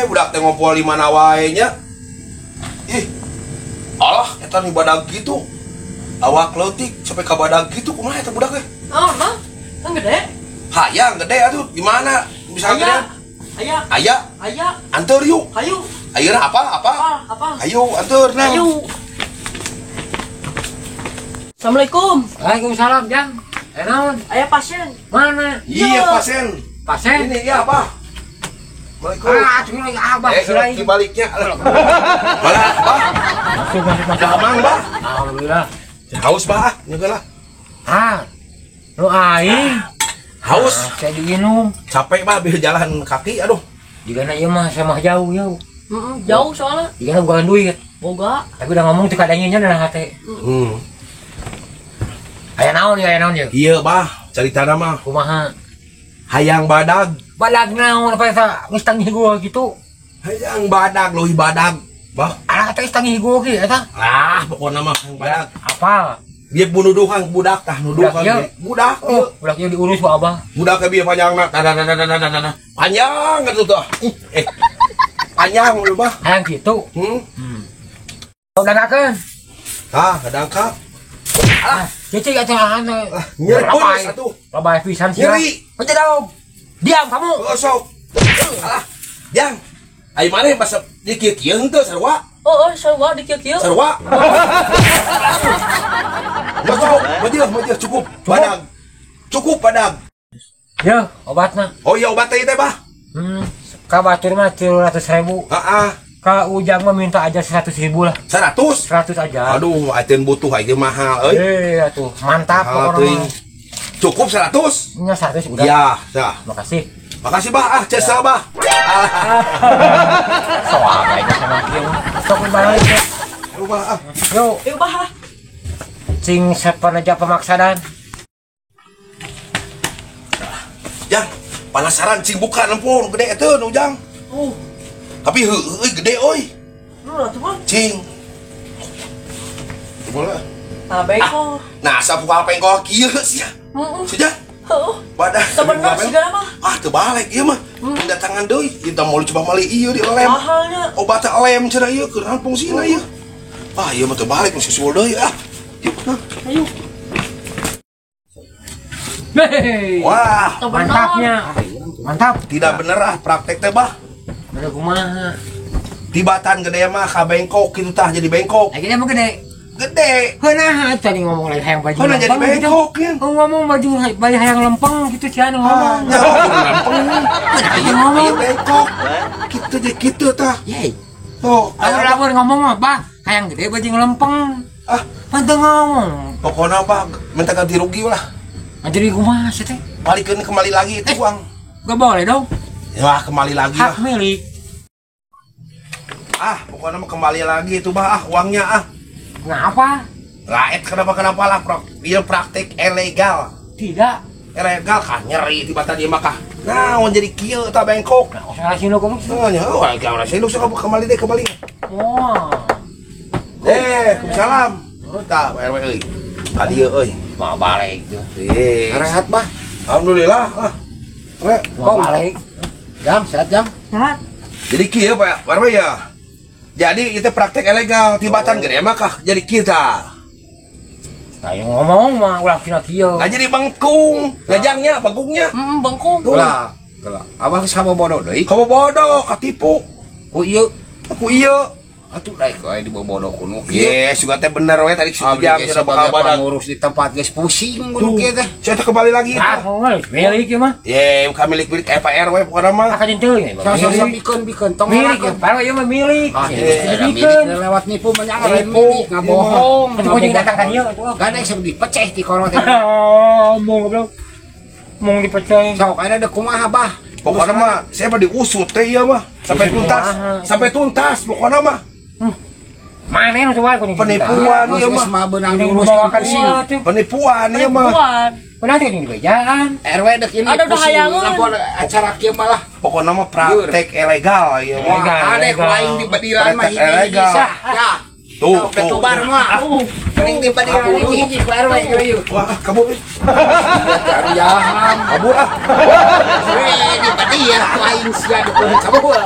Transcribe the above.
Budak teh ngobrol di mana wae nya. Ih. Alah, eta nih badag gitu. Awak leutik sampai ka badag gitu kumaha eta budak teh? Oh, mah. Kan gede. Hayang gede atuh. Di mana? Bisa gede? Aya. Anteur yuk. Ayo. Ayeuna apa? Ayo anteur nah. Ayo. Assalamualaikum. Waalaikumsalam, Jang. Naon? Aya pasien. Mana? Iya, pasien. Pasien? Ini ya apa? Waalaikumsalam. Cuma lagi abah selain. Dibaliknya. Malah, Bah. Udah aman, Bah. Alhamdulillah. Haus, Bah. Nyegelah. Lu aing. Haus. Saya diminum. Capek, Bah, biar jalan kaki. Aduh. Jika ieu mah saya mah jauh. Jauh soalnya. Jika bukan duit. Boga. Tapi udah ngomong tuh kadangnya dalam hati. Aya naon ya? Iya, Bah. Caritana mah Kumaha? hayang badag. Badag naon apa eta? Geus tangih gua gitu. Hayang badag, leuwih badag. Bah. Alah teh tangih gua ge eta. Pokona mah hayang badag. Apa? Dia bunuduhan budak tah nuduhan. Budak. Budak ieu diurus ku abah. Budak ke bieu panjangna. Panjang gitu tuh. Panjang lu, Bah. Hayang kitu. Udah ngakeun. Kadangkap. Cicing atuh Nyeri satu. Lebay pisan sih. Nyeri. Baca dong. Diam kamu. Sok. Jang. Ai maneh basa di kieu henteu sarua. Sarua di kieu. Sarua. Maju cukup. Badag. Cukup badag. Ya, obatna. Oh iya obat teh Bah. Ka batur mah 300.000. Ka Ujang mah minta aja 100.000 lah. 100 aja. Aduh, ateun butuh aja mahal euy. Atuh, mantap pokoknya. Cukup 100? Nya 100 udah. Iya, dah. Makasih. Makasih, Bah. Cesa, Bah. Soal aja sama kieu. Sok balik. Bah. Yo, Bah. cing sapaneja pamaksadan. Jang, penasaran cing buka nempun gede atuh Ujang. Tapi heueuy gede euy. Cing. Boleh. Bengkok. Nah, sapuka pengkol kieu sia. Sudah. Badah. Sebenarnya segala mah. Teu balik ieu mah. Mendatangan deui, kita mau coba mali ieu di lem. Mahalnya. Obat lem cenah ieu keur naon fungsina ieu. Ieu mah teu balik mesti suul deui Yuk. Ayo. Wah, Mantapnya. Mantap. tidak bener praktek teh, Bah. Bener kumaha? Tibatan gede mah ka bengkok kitu tah jadi bengkok. Lagi mah gede. Gede. Heunah tadi ngomong lain hayang baju. Heunah jadi bengkok ya. Ngomong baju hayang lempeng gitu cian ngomong. Ya, lempeng. Ayo ngomong Bengkok. Kitu jadi kitu tah. Yeay. Tuh, Lamun ngomong mah, Bah, hayang gede baju lempeng. Pantang ngomong. Pokoknya Bah, minta ganti rugi lah. Jadi kumaha sih teh? Balikeun kembali lagi itu uang. Gak boleh dong. Ya, kembali lagi lah. Hak milik. Pokoknya mah kembali lagi itu Bah, uangnya Ngapa? Laet kenapa lah dia praktek ilegal. Tidak. Ilegal kan nyeri tibatan dia mah kah. Naon jadi kieu tah bengkok. Salah sinu kamu. Nya, ilegal sih lu kembali deh kembali. Wah. Waalaikumsalam. Tah, RW euy. Tadi euy. Mau balik tuh. Rehat Bah. Alhamdulillah. Mau balik. Jam, sehat jam. Sehat. Jadi kieu Pak RW ya. Jadi itu praktek ilegal tibatan gede mah kah jadi kita. Kayak ngomong mah ulah kira kieu. Nggak jadi bengkung, ngajangnya, bengkungnya. Bengkung. Ulah. Abang sama bodoh deui. Kamu bodoh, katipu. Oh iya. Aku iya. Atuh daek wae di bodoh kuno. Yes, juga teh bener we tadi Abdi sejam geus sudah bakal badan. ngurus di tempat geus pusing kudu kieu teh. Saya kembali lagi. Milik ieu mah. Ye, bukan milik Pak RW pokoknya mah. Akan teu nya. Sosok bikeun tong Milik ya, parah ieu mah milik. milik lewat nipu menyang lain milik ngabohong. Atuh jeung datang ka dieu atuh. Gadek sok dipeceh ti korot teh. Ngomong goblok. Mau dipecah. Sok aya da kumaha bah. Pokoknya mah saya mah diusut teh ieu mah sampai tuntas. Sampai tuntas pokoknya mah. Mana yang coba aku nih? Penipuan ieu Geus mah. mah beunang diurus pusing. Penipuan ieu mah. Pernah tuh di bejaan. RW dek ini Ada udah hayangan. lampun acara kieu malah. Pokoknya mah praktek ilegal ieu mah. Wah, adek lain di badiran mah Praktek ilegal. Ya. Tuh, Betubar mah. Mending di badiran ini ku RW ieu. Wah, kabur. Cari jaham. Kabur Di badiran lain sia dukun kabur.